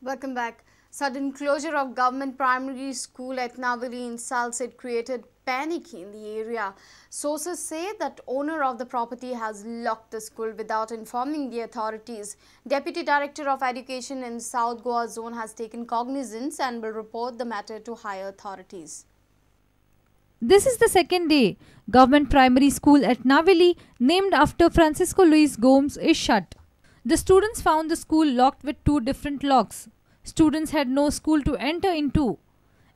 Welcome back. Sudden closure of government primary school at Navali in Salsett created panic in the area. Sources say that owner of the property has locked the school without informing the authorities. Deputy Director of Education in South Goa Zone has taken cognizance and will report the matter to higher authorities. This is the second day. Government primary school at Navali, named after Francisco Luis Gomes, is shut. The students found the school locked with two different locks. Students had no school to enter into.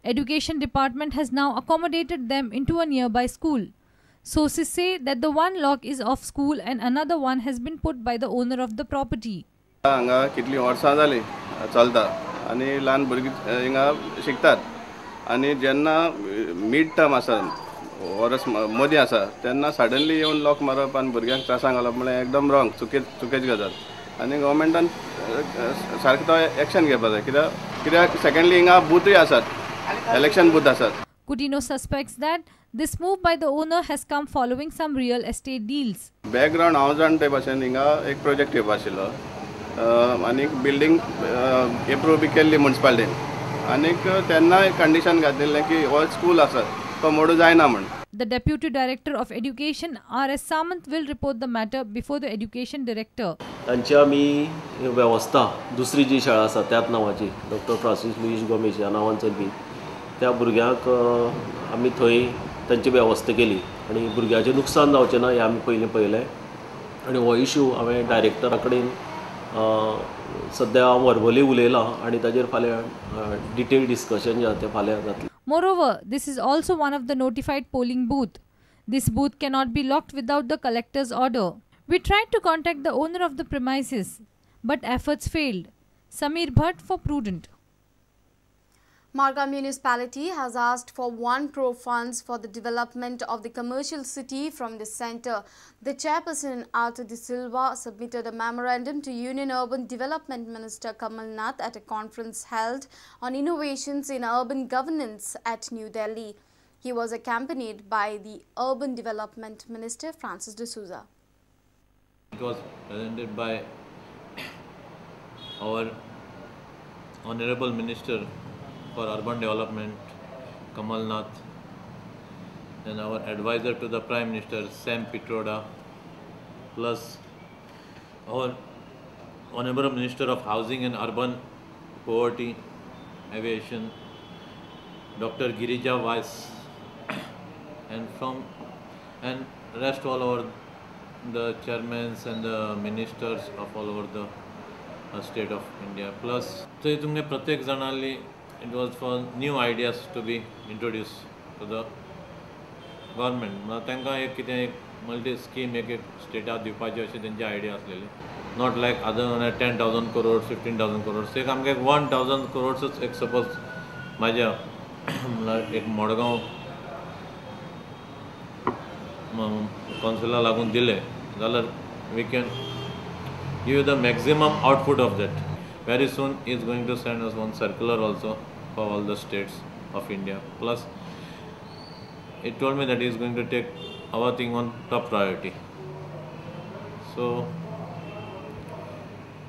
Education department has now accommodated them into a nearby school. Sources say that the one lock is of school and another one has been put by the owner of the property. हांगा कितली वर्सां जाली चलता आनी ल्हान भुरगीं हिंगा शिकतात आनी जेन्ना मिड टर्म आसा वर्स मदीं आसा तेन्ना सडनली येवन लॉक मारप आनी भुरग्यांक त्रासां घालप म्हळ्यार एकदम रॉंग चुकेची गजाल आनी गव्हर्मेंटान सारको तो एक्शन घेवपाक जाय कित्याक सेकंडली हिंगा बुथूय आसात इलेक्शन बूथ आसात. Coutinho suspects that this move by the owner has come following some real estate deals. Background हांव जाण ते भाशेन हिंगा एक प्रोजेक्ट येवपा आशिल्लो आनी बिल्डींग एप्रूव बी केल्ली म्युनिसिपालिटीन आनीक तेन्ना कंडिशन घातिल्लें की हो स्कूल आसा तो मोडू जायना म्हण. The Deputy Director of Education, R.S. Samant, will report the matter before the Education Director. तांची आमी वेवस्था दुसरी जी शाळा आसा त्याच नांवाची डॉक्टर फ्रांसीस लुईस गोमेज ह्या नांवान चलपी त्या भुरग्यांक आमी थंय तांची वेवस्था केली आनी भुरग्याचें नुकसान जावचें ना हें आमी पयलीं पळयलें आनी हो इशू हांवें डायरेक्टरा कडेन सद्या हांव वर्बली उलयलां आनी ताजेर फाल्यां डिटेल डिस्कशन जें आसा तें फाल्यां जातलें. Moreover, this is also one of the notified polling booth. This booth cannot be locked without the collector's order. We tried to contact the owner of the premises, but efforts failed. Samir Bhatt for Prudent. Marga municipality has asked for 1 crore funds for the development of the commercial city from the centre. The chairperson Arthur De Silva submitted a memorandum to Union Urban Development Minister Kamal Nath at a conference held on innovations in urban governance at New Delhi. He was accompanied by the Urban Development Minister Francis D'Souza. It was presented by our Honorable Minister for Urban Development, Kamal Nath, and our advisor to the Prime Minister, Sam Pitroda, plus our Honorable Minister of Housing and Urban Poverty, Aviation, Dr. Girija Weiss, and rest all over the chairmen and the ministers of all over the state of India. Plus, so तुम्हें प्रत्येक जणांनी it was for new ideas to be introduced to the government. मतलब तांकां एक कितें एक multi scheme एक स्टेटाक दिवपाची अशी तेंची आयडिया आसलेली. Not like other 10,000 crores 15,000 crores एक आमकां 1,000 crores एक सपोज म्हाज्या एक मडगांव कावन्सिला लागून दिले जाल्यार we can give the maximum output of that. Very soon he is going to send us one circular also for all the states of India. Plus, he told me that he is going to take our thing on top priority. So,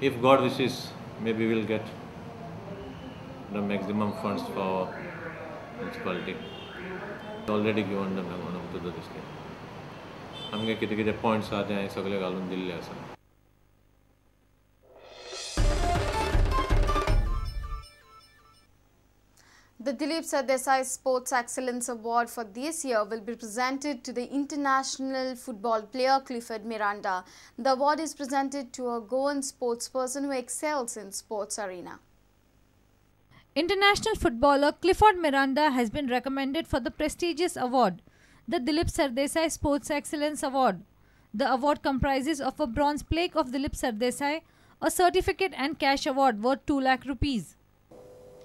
if God wishes, maybe we will get the maximum funds for our municipality. Already given the memorandum to the district. आमगे कितें कितें points आहा ते सगळे घालून दिल्ले आसा. The Dilip Sardesai Sports Excellence Award for this year will be presented to the international football player Clifford Miranda. The award is presented to a Goan sportsperson who excels in sports arena. International footballer Clifford Miranda has been recommended for the prestigious award, the Dilip Sardesai Sports Excellence Award. The award comprises of a bronze plaque of Dilip Sardesai, a certificate and cash award worth 2 lakh rupees.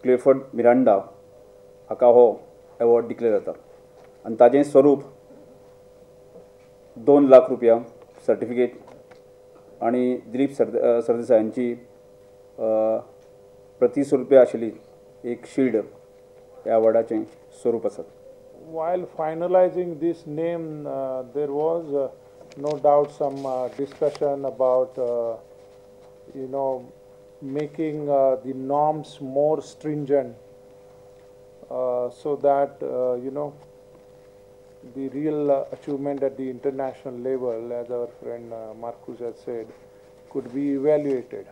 Clifford Miranda हाका हो award declare जाता आनी ताजें स्वरूप 2 लाख रुपया certificate आनी दिलीप सरदेसायांची ₹100 आशिल्ली एक शील्ड ह्या अवॉर्डाचें स्वरूप आसा. While finalizing this name, there was no doubt some discussion about making the norms more stringent so that, the real achievement at the international level, as our friend Marcus has said, could be evaluated.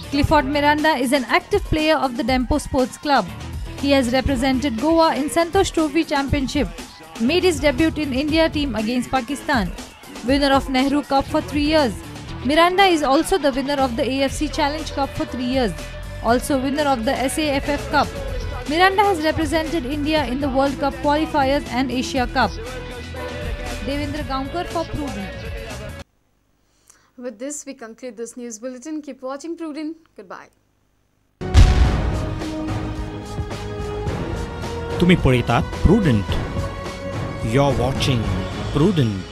Clifford Miranda is an active player of the Dempo Sports Club. He has represented Goa in Santosh Trophy Championship, made his debut in India team against Pakistan, winner of Nehru Cup for 3 years. Miranda is also the winner of the AFC Challenge Cup for 3 years, also winner of the SAFF Cup. Miranda has represented India in the World Cup qualifiers and Asia Cup. Devendra Gaunkar for Prudent. With this, we conclude this news bulletin. Keep watching Prudent. Goodbye. तुम्ही पळयतात Prudent. You're watching Prudent.